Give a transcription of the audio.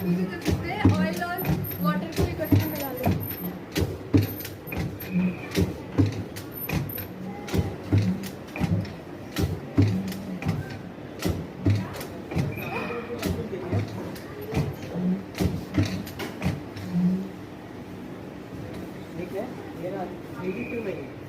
भी यूज कर सकते हैं। ऑयल और वाटर को इकट्ठे मिला लें। ठीक है, मेरा 82 में